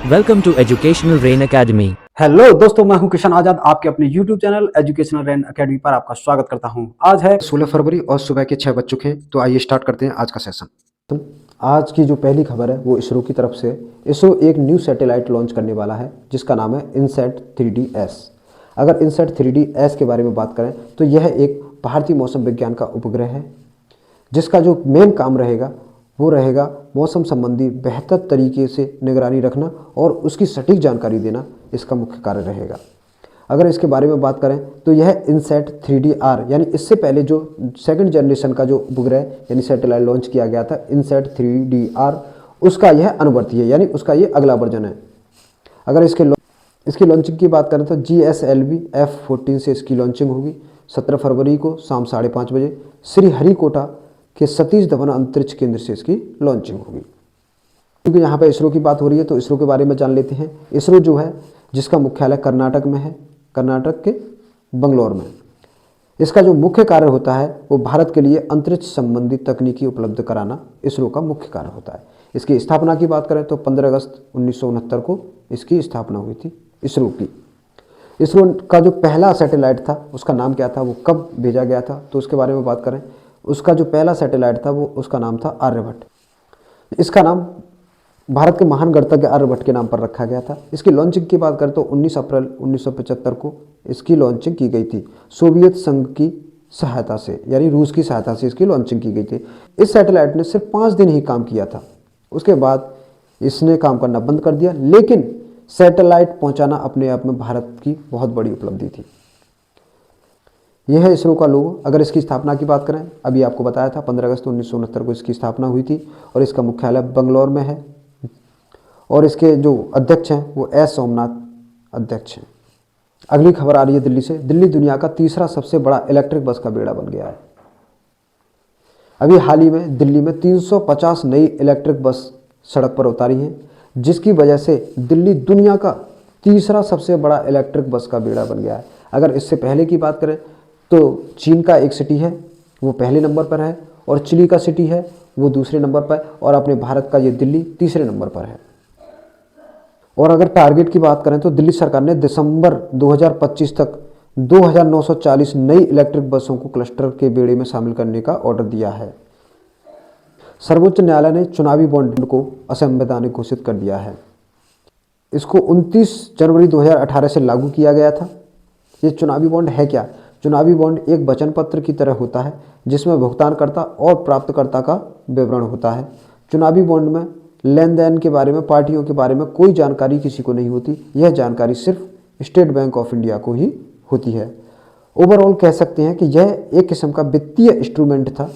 Welcome to Educational Rain Academy. Hello दोस्तों, मैं हूं किशन आजाद। आपके अपने YouTube channel educational rain academy पर आपका स्वागत करता हूं। आज है 16 फरवरी और सुबह के 6 बज चुके हैं, तो आइए स्टार्ट करते हैं आज का सेशन। तो आज की जो पहली खबर है वो इसरो की तरफ से। इसरो एक न्यू सैटेलाइट लॉन्च करने वाला है जिसका नाम है इनसैट 3DS। अगर इनसैट 3DS के बारे में बात करें तो यह एक भारतीय मौसम विज्ञान का उपग्रह है जिसका जो मेन काम रहेगा वो रहेगा मौसम संबंधी बेहतर तरीके से निगरानी रखना और उसकी सटीक जानकारी देना इसका मुख्य कार्य रहेगा। अगर इसके बारे में बात करें तो यह इनसैट 3DR यानी इससे पहले जो सेकंड जनरेशन का जो उपग्रह यानी सैटेलाइट लॉन्च किया गया था इनसैट 3DR, उसका यह अनुवर्ती है यानी उसका ये अगला वर्जन है। अगर इसकी लॉन्चिंग की बात करें तो GSLV F-14 से इसकी लॉन्चिंग होगी 17 फरवरी को शाम 5:30 बजे श्रीहरिकोटा के सतीश धवन अंतरिक्ष केंद्र से इसकी लॉन्चिंग होगी। क्योंकि यहाँ पे इसरो की बात हो रही है तो इसरो के बारे में जान लेते हैं। इसरो जो है जिसका मुख्यालय कर्नाटक में है, कर्नाटक के बंगलौर में। इसका जो मुख्य कार्य होता है वो भारत के लिए अंतरिक्ष संबंधी तकनीकी उपलब्ध कराना इसरो का मुख्य कार्य होता है। इसकी स्थापना की बात करें तो 15 अगस्त 1969 को इसकी स्थापना हुई थी इसरो की। इसरो का जो पहला सैटेलाइट था उसका नाम क्या था, वो कब भेजा गया था, तो उसके बारे में बात करें। उसका जो पहला सैटेलाइट था वो उसका नाम था आर्यभट्ट। इसका नाम भारत के महान गणितज्ञ आर्यभट्ट के नाम पर रखा गया था। इसकी लॉन्चिंग की बात करें तो 19 अप्रैल 1975 को इसकी लॉन्चिंग की गई थी सोवियत संघ की सहायता से यानी रूस की सहायता से इसकी लॉन्चिंग की गई थी। इस सैटेलाइट ने सिर्फ 5 दिन ही काम किया था, उसके बाद इसने काम करना बंद कर दिया। लेकिन सैटेलाइट पहुंचाना अपने आप में भारत की बहुत बड़ी उपलब्धि थी। यह है इसरो का लोगो। अगर इसकी स्थापना की बात करें, अभी आपको बताया था 15 अगस्त 1969 को इसकी स्थापना हुई थी और इसका मुख्यालय बंगलौर में है और इसके जो अध्यक्ष हैं वो एस सोमनाथ अध्यक्ष हैं। अगली खबर आ रही है दिल्ली से। दिल्ली दुनिया का तीसरा सबसे बड़ा इलेक्ट्रिक बस का बेड़ा बन गया है। अभी हाल ही में दिल्ली में 350 नई इलेक्ट्रिक बस सड़क पर उतारी हैं, जिसकी वजह से दिल्ली दुनिया का तीसरा सबसे बड़ा इलेक्ट्रिक बस का बेड़ा बन गया है। अगर इससे पहले की बात करें तो चीन का एक सिटी है वो पहले नंबर पर है और चिली का सिटी है वो दूसरे नंबर पर और अपने भारत का ये दिल्ली तीसरे नंबर पर है। और अगर टारगेट की बात करें तो दिल्ली सरकार ने दिसंबर 2025 तक 2940 नई इलेक्ट्रिक बसों को क्लस्टर के बेड़े में शामिल करने का ऑर्डर दिया है। सर्वोच्च न्यायालय ने चुनावी बॉन्ड को असंवैधानिक घोषित कर दिया है। इसको 29 जनवरी 2018 से लागू किया गया था। ये चुनावी बॉन्ड है क्या? चुनावी बॉन्ड एक वचन पत्र की तरह होता है जिसमें भुगतानकर्ता और प्राप्तकर्ता का विवरण होता है। चुनावी बॉन्ड में लेन देन के बारे में, पार्टियों के बारे में कोई जानकारी किसी को नहीं होती। यह जानकारी सिर्फ स्टेट बैंक ऑफ इंडिया को ही होती है। ओवरऑल कह सकते हैं कि यह एक किस्म का वित्तीय इंस्ट्रूमेंट था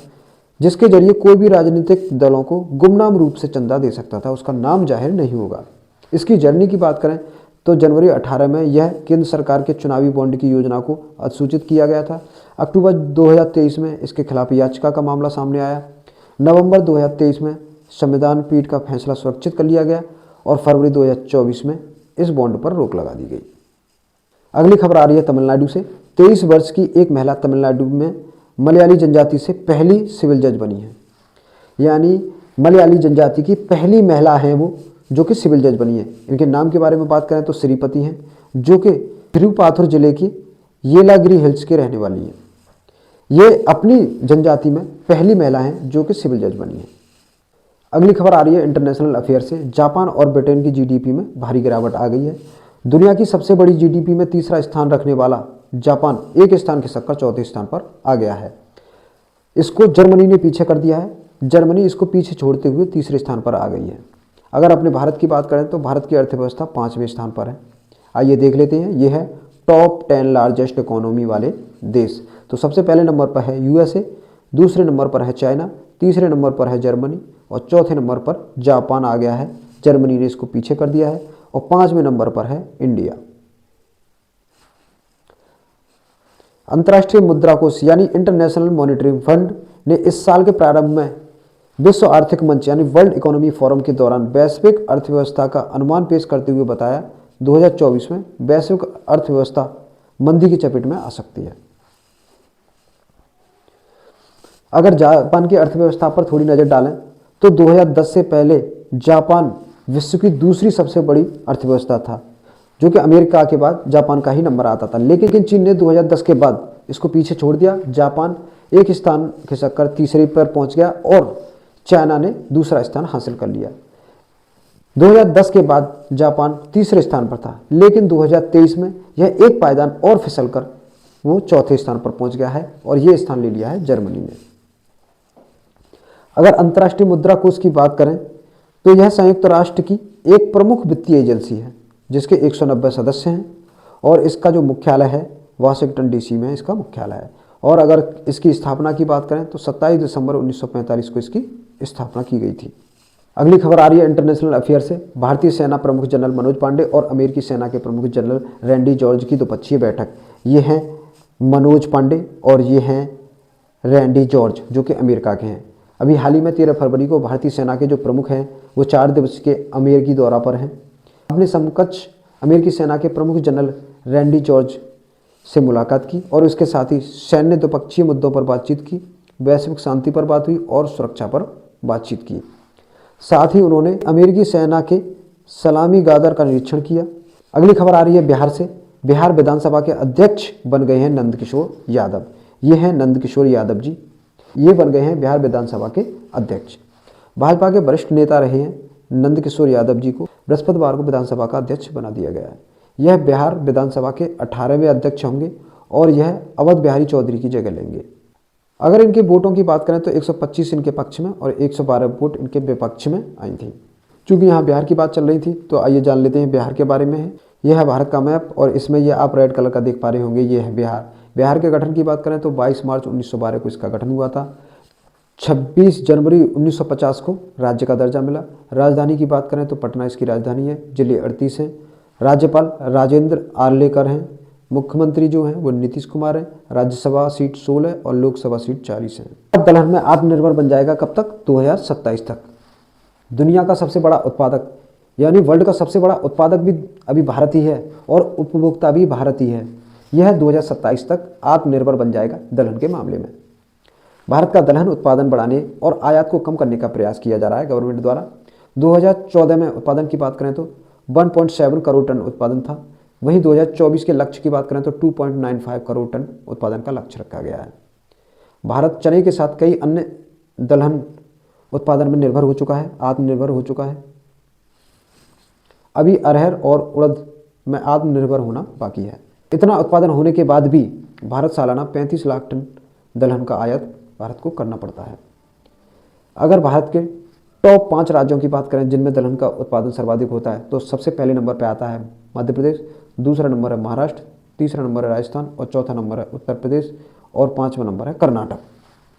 जिसके जरिए कोई भी राजनीतिक दलों को गुमनाम रूप से चंदा दे सकता था, उसका नाम जाहिर नहीं होगा। इसकी जर्नी की बात करें तो जनवरी 18 में यह केंद्र सरकार के चुनावी बॉन्ड की योजना को अधिसूचित किया गया था। अक्टूबर 2023 में इसके खिलाफ याचिका का मामला सामने आया। नवंबर 2023 में संविधान पीठ का फैसला सुरक्षित कर लिया गया और फरवरी 2024 में इस बॉन्ड पर रोक लगा दी गई। अगली खबर आ रही है तमिलनाडु से। 23 वर्ष की एक महिला तमिलनाडु में मलयाली जनजाति से पहली सिविल जज बनी है। यानी मलयाली जनजाति की पहली महिला है वो जो कि सिविल जज बनी है। इनके नाम के बारे में बात करें तो श्रीपति हैं, जो कि तिरुपाथुर जिले की येलागिरी हिल्स के रहने वाली हैं। ये अपनी जनजाति में पहली महिला हैं जो कि सिविल जज बनी है। अगली खबर आ रही है इंटरनेशनल अफेयर से। जापान और ब्रिटेन की जीडीपी में भारी गिरावट आ गई है। दुनिया की सबसे बड़ी जीडीपी में तीसरा स्थान रखने वाला जापान एक स्थान खिसककर चौथे स्थान पर आ गया है। इसको जर्मनी ने पीछे कर दिया है। जर्मनी इसको पीछे छोड़ते हुए तीसरे स्थान पर आ गई है। अगर अपने भारत की बात करें तो भारत की अर्थव्यवस्था 5वें स्थान पर है। आइए देख लेते हैं, ये है टॉप 10 लार्जेस्ट इकोनॉमी वाले देश। तो सबसे पहले नंबर पर है यूएसए, दूसरे नंबर पर है चाइना, तीसरे नंबर पर है जर्मनी और चौथे नंबर पर जापान आ गया है। जर्मनी ने इसको पीछे कर दिया है और 5वें नंबर पर है इंडिया। अंतर्राष्ट्रीय मुद्रा कोष यानी इंटरनेशनल मॉनिटरी फंड ने इस साल के प्रारंभ में विश्व आर्थिक मंच यानी वर्ल्ड इकोनॉमी फोरम के दौरान वैश्विक अर्थव्यवस्था का अनुमान पेश करते हुए बताया 2024 में वैश्विक अर्थव्यवस्था मंदी की चपेट में आ सकती है। अगर जापान की अर्थव्यवस्था पर थोड़ी नज़र डालें तो 2010 से पहले जापान विश्व की दूसरी सबसे बड़ी अर्थव्यवस्था था, जो कि अमेरिका के बाद जापान का ही नंबर आता था। लेकिन चीन ने 2010 के बाद इसको पीछे छोड़ दिया। जापान एक स्थान खिसक कर तीसरे पर पहुंच गया और चाइना ने दूसरा स्थान हासिल कर लिया। 2010 के बाद जापान तीसरे स्थान पर था, लेकिन 2023 में यह एक पायदान और फिसलकर वो चौथे स्थान पर पहुंच गया है और ये स्थान ले लिया है जर्मनी ने। अगर अंतर्राष्ट्रीय मुद्रा कोष की बात करें तो यह संयुक्त राष्ट्र की एक प्रमुख वित्तीय एजेंसी है, जिसके 190 सदस्य हैं और इसका जो मुख्यालय है वाशिंगटन डीसी में इसका मुख्यालय है। और अगर इसकी स्थापना की बात करें तो 27 दिसंबर 1945 को इसकी स्थापना की गई थी। अगली खबर आ रही है इंटरनेशनल अफेयर से। भारतीय सेना प्रमुख जनरल मनोज पांडे और अमेरिकी सेना के प्रमुख जनरल रैंडी जॉर्ज की द्विपक्षीय बैठक। ये हैं मनोज पांडे और ये हैं रैंडी जॉर्ज, जो कि अमेरिका के हैं। अभी हाल ही में 13 फरवरी को भारतीय सेना के जो प्रमुख हैं वो 4 दिवस के अमेरिकी दौरा पर हैं। अपने समकक्ष अमेरिकी सेना के प्रमुख जनरल रैंडी जॉर्ज से मुलाकात की और उसके साथ ही सैन्य द्विपक्षीय मुद्दों पर बातचीत की, वैश्विक शांति पर बात हुई और सुरक्षा पर बातचीत की। साथ ही उन्होंने अमेरिकी सेना के सलामी गादर का निरीक्षण किया। अगली खबर आ रही है बिहार से। बिहार विधानसभा के अध्यक्ष बन गए हैं नंदकिशोर यादव। ये हैं नंदकिशोर यादव जी, ये बन गए हैं बिहार विधानसभा के अध्यक्ष। भाजपा के वरिष्ठ नेता रहे हैं नंदकिशोर यादव जी को बृहस्पतिवार को विधानसभा का अध्यक्ष बना दिया गया है। यह बिहार विधानसभा के 18वें अध्यक्ष होंगे और यह अवध बिहारी चौधरी की जगह लेंगे। अगर इनके वोटों की बात करें तो 125 इनके पक्ष में और 112 वोट इनके विपक्ष में आई थी। चूंकि यहाँ बिहार की बात चल रही थी तो आइए जान लेते हैं बिहार के बारे में है। यह है भारत का मैप और इसमें यह आप रेड कलर का देख पा रहे होंगे, ये है बिहार। बिहार के गठन की बात करें तो 22 मार्च 1912 को इसका गठन हुआ था। 26 जनवरी 1950 को राज्य का दर्जा मिला। राजधानी की बात करें तो पटना इसकी राजधानी है। जिले 38 हैं। राज्यपाल राजेंद्र आर्लेकर हैं। मुख्यमंत्री जो हैं वो नीतीश कुमार हैं। राज्यसभा सीट 16 और लोकसभा सीट 40 है। अब दलहन में आत्मनिर्भर बन जाएगा कब तक? 2027 तक। दुनिया का सबसे बड़ा उत्पादक यानी वर्ल्ड का सबसे बड़ा उत्पादक भी अभी भारत ही है और उपभोक्ता भी भारत ही है। यह 2027 तक आत्मनिर्भर बन जाएगा दलहन के मामले में। भारत का दलहन उत्पादन बढ़ाने और आयात को कम करने का प्रयास किया जा रहा है गवर्नमेंट द्वारा। 2014 में उत्पादन की बात करें तो 1.7 करोड़ टन उत्पादन था। वहीं 2024 के लक्ष्य की बात करें तो 2.95 करोड़ टन उत्पादन का लक्ष्य रखा गया है। भारत चने के साथ कई अन्य दलहन उत्पादन में निर्भर हो चुका है, आत्मनिर्भर हो चुका है। अभी अरहर और उड़द में आत्मनिर्भर होना बाकी है। इतना उत्पादन होने के बाद भी भारत सालाना 35 लाख टन दलहन का आयात भारत को करना पड़ता है। अगर भारत के टॉप 5 राज्यों की बात करें जिनमें दलहन का उत्पादन सर्वाधिक होता है तो सबसे पहले नंबर पर आता है मध्य प्रदेश, दूसरा नंबर है महाराष्ट्र, तीसरा नंबर है राजस्थान और चौथा नंबर है उत्तर प्रदेश और 5वां नंबर है कर्नाटक।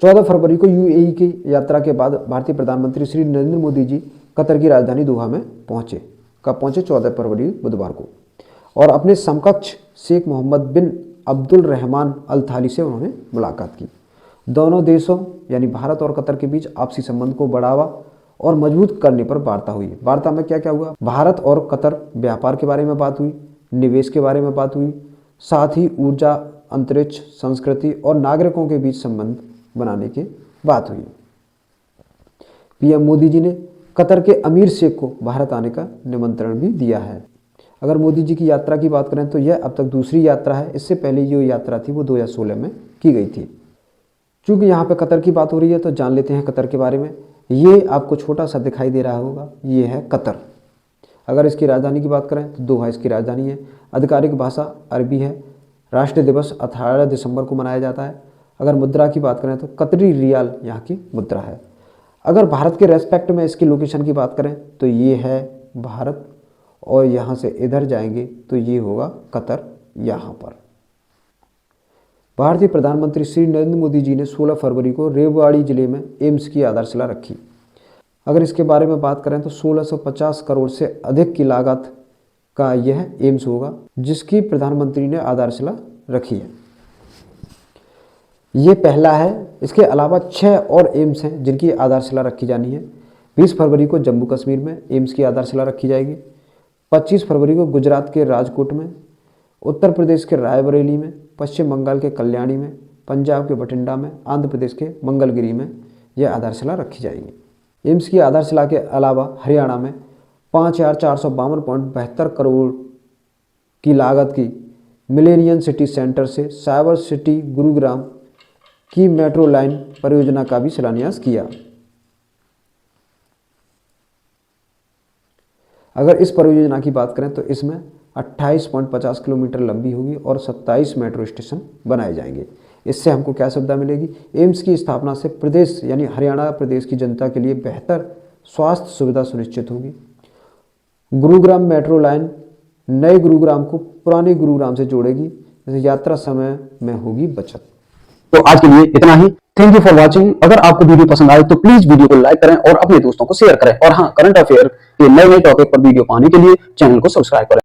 14 फरवरी को यूएई की यात्रा के बाद भारतीय प्रधानमंत्री श्री नरेंद्र मोदी जी कतर की राजधानी दोहा में पहुंचे। कब पहुंचे? 14 फरवरी बुधवार को। और अपने समकक्ष शेख मोहम्मद बिन अब्दुल रहमान अल थानी से उन्होंने मुलाकात की। दोनों देशों यानी भारत और कतर के बीच आपसी संबंध को बढ़ावा और मजबूत करने पर वार्ता हुई। वार्ता में क्या क्या हुआ? भारत और कतर व्यापार के बारे में बात हुई, निवेश के बारे में बात हुई, साथ ही ऊर्जा, अंतरिक्ष, संस्कृति और नागरिकों के बीच संबंध बनाने की बात हुई। पीएम मोदी जी ने कतर के अमीर शेख को भारत आने का निमंत्रण भी दिया है। अगर मोदी जी की यात्रा की बात करें तो यह अब तक दूसरी यात्रा है। इससे पहले जो यात्रा थी वो 2016 में की गई थी। चूँकि यहाँ पे कतर की बात हो रही है तो जान लेते हैं कतर के बारे में। ये आपको छोटा सा दिखाई दे रहा होगा, ये है कतर। अगर इसकी राजधानी की बात करें तो दोहा इसकी राजधानी है। आधिकारिक भाषा अरबी है। राष्ट्रीय दिवस 18 दिसंबर को मनाया जाता है। अगर मुद्रा की बात करें तो कतरी रियाल यहाँ की मुद्रा है। अगर भारत के रेस्पेक्ट में इसकी लोकेशन की बात करें तो ये है भारत और यहाँ से इधर जाएंगे तो ये होगा कतर यहाँ पर। भारतीय प्रधानमंत्री श्री नरेंद्र मोदी जी ने 16 फरवरी को रेवाड़ी जिले में एम्स की आधारशिला रखी। अगर इसके बारे में बात करें तो 1650 करोड़ से अधिक की लागत का यह एम्स होगा जिसकी प्रधानमंत्री ने आधारशिला रखी है। ये पहला है। इसके अलावा 6 और एम्स हैं जिनकी आधारशिला रखी जानी है। 20 फरवरी को जम्मू कश्मीर में एम्स की आधारशिला रखी जाएगी। 25 फरवरी को गुजरात के राजकोट में, उत्तर प्रदेश के रायबरेली में, पश्चिम बंगाल के कल्याणी में, पंजाब के बठिंडा में, आंध्र प्रदेश के मंगलगिरी में यह आधारशिला रखी जाएगी। एम्स की आधारशिला के अलावा हरियाणा में 5,452.72 करोड़ की लागत की मिलेनियम सिटी सेंटर से साइबर सिटी गुरुग्राम की मेट्रो लाइन परियोजना का भी शिलान्यास किया। अगर इस परियोजना की बात करें तो इसमें 28.50 किलोमीटर लंबी होगी और 27 मेट्रो स्टेशन बनाए जाएंगे। इससे हमको क्या सुविधा मिलेगी? एम्स की स्थापना से प्रदेश यानी हरियाणा प्रदेश की जनता के लिए बेहतर स्वास्थ्य सुविधा सुनिश्चित होगी। गुरुग्राम मेट्रो लाइन नए गुरुग्राम को पुराने गुरुग्राम से जोड़ेगी, जैसे यात्रा समय में होगी बचत। तो आज के लिए इतना ही। Thank you for watching. अगर आपको वीडियो पसंद आए तो प्लीज वीडियो को लाइक करें और अपने दोस्तों को शेयर करें। और हाँ, करंट अफेयर के नए नए टॉपिक पर वीडियो पाने के लिए चैनल को सब्सक्राइब करें।